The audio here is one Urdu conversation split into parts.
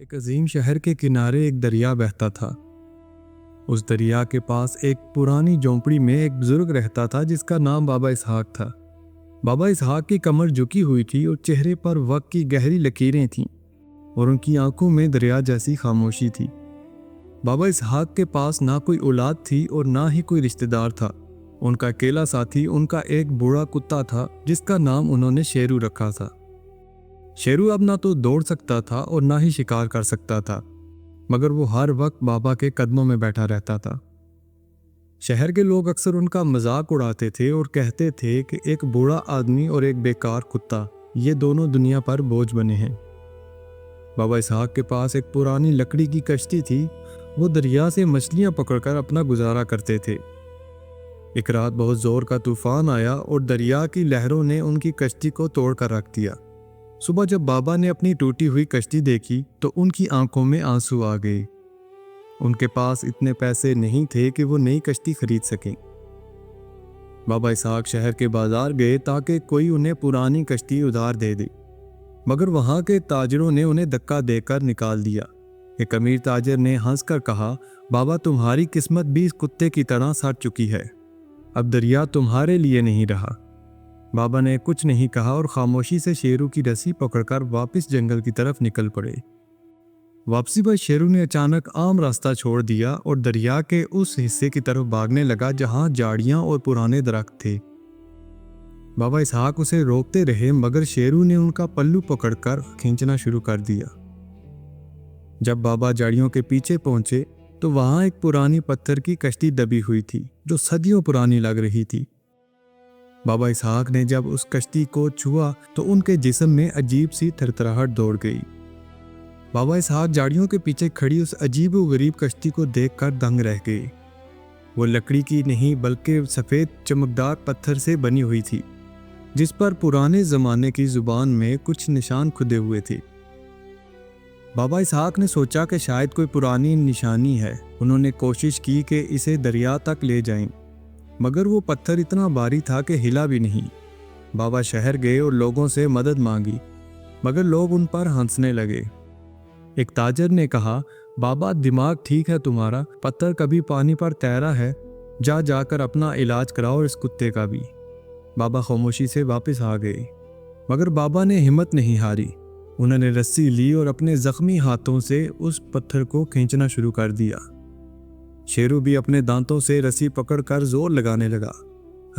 ایک عظیم شہر کے کنارے ایک دریا بہتا تھا۔ اس دریا کے پاس ایک پرانی جھونپڑی میں ایک بزرگ رہتا تھا جس کا نام بابا اسحاق تھا۔ بابا اسحاق کی کمر جھکی ہوئی تھی اور چہرے پر وقت کی گہری لکیریں تھیں اور ان کی آنکھوں میں دریا جیسی خاموشی تھی۔ بابا اسحاق کے پاس نہ کوئی اولاد تھی اور نہ ہی کوئی رشتہ دار تھا۔ ان کا اکیلا ساتھی ان کا ایک بوڑھا کتا تھا جس کا نام انہوں نے شیرو رکھا تھا۔ شیرو اب نہ تو دوڑ سکتا تھا اور نہ ہی شکار کر سکتا تھا، مگر وہ ہر وقت بابا کے قدموں میں بیٹھا رہتا تھا۔ شہر کے لوگ اکثر ان کا مذاق اڑاتے تھے اور کہتے تھے کہ ایک بوڑھا آدمی اور ایک بیکار کتا، یہ دونوں دنیا پر بوجھ بنے ہیں۔ بابا اسحاق کے پاس ایک پرانی لکڑی کی کشتی تھی۔ وہ دریا سے مچھلیاں پکڑ کر اپنا گزارا کرتے تھے۔ ایک رات بہت زور کا طوفان آیا اور دریا کی لہروں نے ان کی کشتی کو توڑ کر رکھ دیا۔ صبح جب بابا نے اپنی ٹوٹی ہوئی کشتی دیکھی تو ان کی آنکھوں میں آنسو آ گئے۔ ان کے پاس اتنے پیسے نہیں تھے کہ وہ نئی کشتی خرید سکیں۔ بابا اسحاق شہر کے بازار گئے تاکہ کوئی انہیں پرانی کشتی ادھار دے دے، مگر وہاں کے تاجروں نے انہیں دھکا دے کر نکال دیا۔ ایک امیر تاجر نے ہنس کر کہا، بابا تمہاری قسمت بھی اس کتے کی طرح سڑ چکی ہے، اب دریا تمہارے لیے نہیں رہا۔ بابا نے کچھ نہیں کہا اور خاموشی سے شیرو کی رسی پکڑ کر واپس جنگل کی طرف نکل پڑے۔ واپسی پر شیرو نے اچانک عام راستہ چھوڑ دیا اور دریا کے اس حصے کی طرف بھاگنے لگا جہاں جھاڑیاں اور پرانے درخت تھے۔ بابا اسحاق اسے روکتے رہے مگر شیرو نے ان کا پلو پکڑ کر کھینچنا شروع کر دیا۔ جب بابا جھاڑیوں کے پیچھے پہنچے تو وہاں ایک پرانی پتھر کی کشتی دبی ہوئی تھی جو صدیوں پرانی لگ رہی تھی۔ بابا اسحاق نے جب اس کشتی کو چھوا تو ان کے جسم میں عجیب سی تھرتھراہٹ دوڑ گئی۔ بابا اسحاق جھاڑیوں کے پیچھے کھڑی اس عجیب و غریب کشتی کو دیکھ کر دنگ رہ گئے۔ وہ لکڑی کی نہیں بلکہ سفید چمکدار پتھر سے بنی ہوئی تھی جس پر پرانے زمانے کی زبان میں کچھ نشان کھدے ہوئے تھے۔ بابا اسحاق نے سوچا کہ شاید کوئی پرانی نشانی ہے۔ انہوں نے کوشش کی کہ اسے دریا تک لے جائیں، مگر وہ پتھر اتنا بھاری تھا کہ ہلا بھی نہیں۔ بابا شہر گئے اور لوگوں سے مدد مانگی، مگر لوگ ان پر ہنسنے لگے۔ ایک تاجر نے کہا، بابا دماغ ٹھیک ہے تمہارا، پتھر کبھی پانی پر تیرا ہے، جا کر اپنا علاج کراؤ اس کتے کا بھی۔ بابا خاموشی سے واپس آ گئے، مگر بابا نے ہمت نہیں ہاری۔ انہوں نے رسی لی اور اپنے زخمی ہاتھوں سے اس پتھر کو کھینچنا شروع کر دیا۔ شیرو بھی اپنے دانتوں سے رسی پکڑ کر زور لگانے لگا۔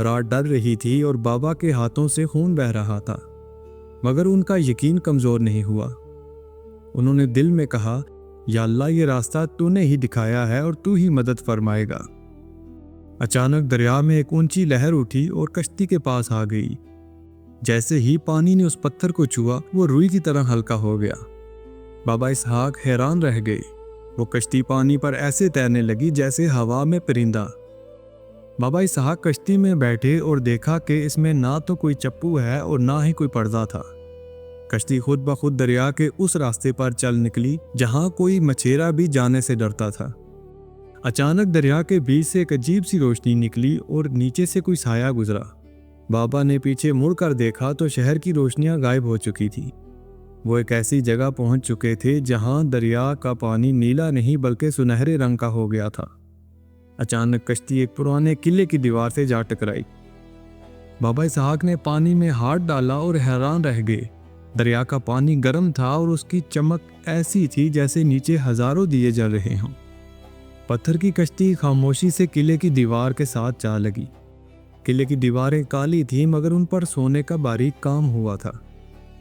رات ڈر رہی تھی اور بابا کے ہاتھوں سے خون بہہ رہا تھا، مگر ان کا یقین کمزور نہیں ہوا۔ انہوں نے دل میں کہا، یا اللہ، یہ راستہ تو نے ہی دکھایا ہے اور تو ہی مدد فرمائے گا۔ اچانک دریا میں ایک اونچی لہر اٹھی اور کشتی کے پاس آ گئی۔ جیسے ہی پانی نے اس پتھر کو چھوا وہ روئی کی طرح ہلکا ہو گیا۔ بابا اسحاق حیران رہ گئے۔ وہ کشتی پانی پر ایسے تیرنے لگی جیسے ہوا میں پرندہ۔ بابا اسحاق کشتی میں بیٹھے اور دیکھا کہ اس میں نہ تو کوئی چپو ہے اور نہ ہی کوئی پردہ تھا۔ کشتی خود بخود دریا کے اس راستے پر چل نکلی جہاں کوئی مچھیرا بھی جانے سے ڈرتا تھا۔ اچانک دریا کے بیچ سے ایک عجیب سی روشنی نکلی اور نیچے سے کوئی سایہ گزرا۔ بابا نے پیچھے مڑ کر دیکھا تو شہر کی روشنیاں غائب ہو چکی تھی۔ وہ ایک ایسی جگہ پہنچ چکے تھے جہاں دریا کا پانی نیلا نہیں بلکہ سنہرے رنگ کا ہو گیا تھا۔ اچانک کشتی ایک پرانے قلعے کی دیوار سے جا ٹکرائی۔ بابا اسحاق نے پانی میں ہاتھ ڈالا اور حیران رہ گئے۔ دریا کا پانی گرم تھا اور اس کی چمک ایسی تھی جیسے نیچے ہزاروں دیے جل رہے ہوں۔ پتھر کی کشتی خاموشی سے قلعے کی دیوار کے ساتھ جا لگی۔ قلعے کی دیواریں کالی تھیں مگر ان پر سونے کا باریک کام ہوا تھا۔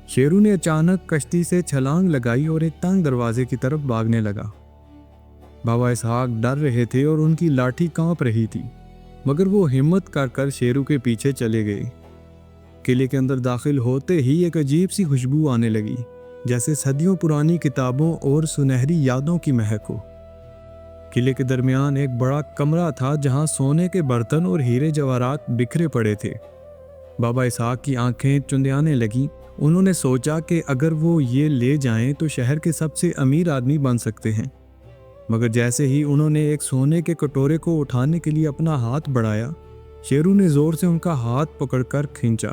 شیرو نے اچانک کشتی سے چھلانگ لگائی اور ایک تنگ دروازے کی طرف بھاگنے لگا۔ بابا اسحاق ڈر رہے تھے اور ان کی لاٹھی کانپ رہی تھی، مگر وہ ہمت کر شیرو کے پیچھے چلے گئے۔ قلعے کے اندر داخل ہوتے ہی ایک عجیب سی خوشبو آنے لگی جیسے صدیوں پرانی کتابوں اور سنہری یادوں کی مہک ہو۔ قلعے کے درمیان ایک بڑا کمرہ تھا جہاں سونے کے برتن اور ہیرے جواہرات بکھرے پڑے تھے۔ بابا اسحاق کی آنکھیں چندیانے لگیں۔ انہوں نے سوچا کہ اگر وہ یہ لے جائیں تو شہر کے سب سے امیر آدمی بن سکتے ہیں، مگر جیسے ہی انہوں نے ایک سونے کے کٹورے کو اٹھانے کے لیے اپنا ہاتھ بڑھایا، شیرو نے زور سے ان کا ہاتھ پکڑ کر کھینچا۔